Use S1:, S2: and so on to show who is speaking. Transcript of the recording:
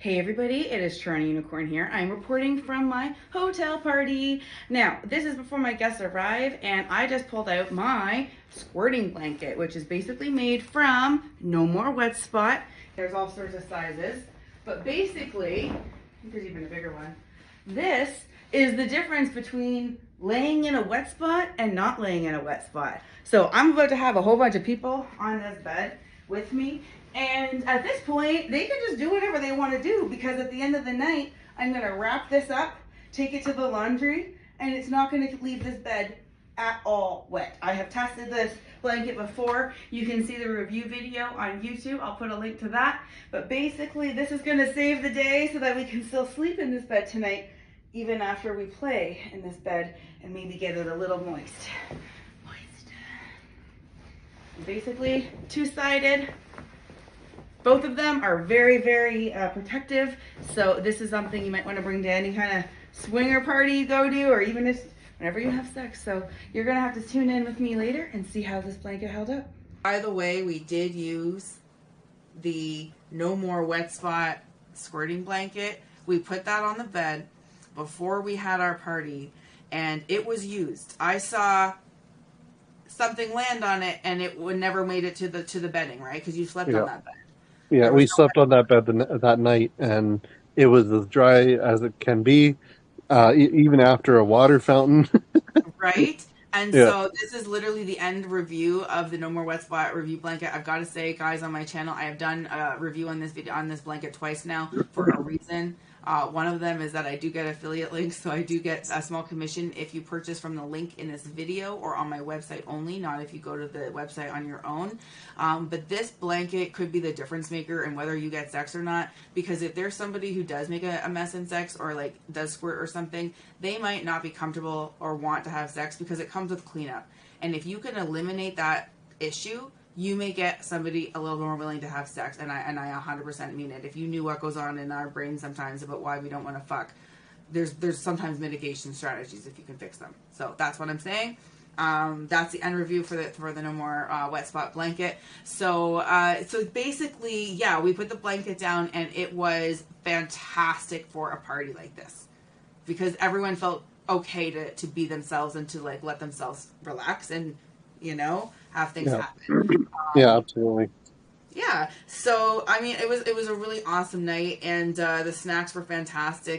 S1: Hey everybody, it is TorontoUnicorn here. I'm reporting from my hotel party. Now, this is before my guests arrive, and I just pulled out my squirting blanket, which is basically made from No More Wet Spot. There's all sorts of sizes, but basically, I think there's even a bigger one. This is the difference between laying in a wet spot and not laying in a wet spot. So I'm about to have a whole bunch of people on this bed with me. And at this point, they can just do whatever they want to do because at the end of the night, I'm going to wrap this up, take it to the laundry, and it's not going to leave this bed at all wet. I have tested this blanket before. You can see the review video on YouTube. I'll put a link to that. But basically, this is going to save the day so that we can still sleep in this bed tonight, even after we play in this bed and maybe get it a little moist. Basically, two-sided. Both of them are very, very protective. So this is something you might want to bring to any kind of swinger party you go to, or even just whenever you have sex. So you're going to have to tune in with me later and see how this blanket held up. By the way, we did use the No More Wet Spot squirting blanket. We put that on the bed before we had our party, and it was used. I saw something land on it, and it would never made it to the bedding, right? Because you slept on
S2: Yeah,
S1: that bed.
S2: yeah.
S1: There was
S2: We
S1: no
S2: slept on that bed that night, and it was as dry as it can be, even after a water fountain.
S1: right? And
S2: Yeah,
S1: so this is literally the end review of the No More Wet Spot review blanket. I've got to say, guys, on my channel, I have done a review on this video on this blanket twice now for a reason. One of them is that I do get affiliate links, so I do get a small commission if you purchase from the link in this video or on my website only, not if you go to the website on your own. But this blanket could be the difference maker in whether you get sex or not, because if there's somebody who does make a mess in sex or like does squirt or something, they might not be comfortable or want to have sex because it comes with cleanup. And if you can eliminate that issue, you may get somebody a little more willing to have sex. And I 100% mean it. If you knew what goes on in our brain sometimes about why we don't want to fuck, there's sometimes mitigation strategies if you can fix them. So that's what I'm saying. That's the end review for the No More Wet Spot blanket. So basically, yeah, we put the blanket down, and it was fantastic for a party like this because everyone felt okay to be themselves and to like let themselves relax and have things
S2: yeah,
S1: happen.
S2: yeah. Absolutely.
S1: Yeah, so I mean, it was a really awesome night, and the snacks were fantastic.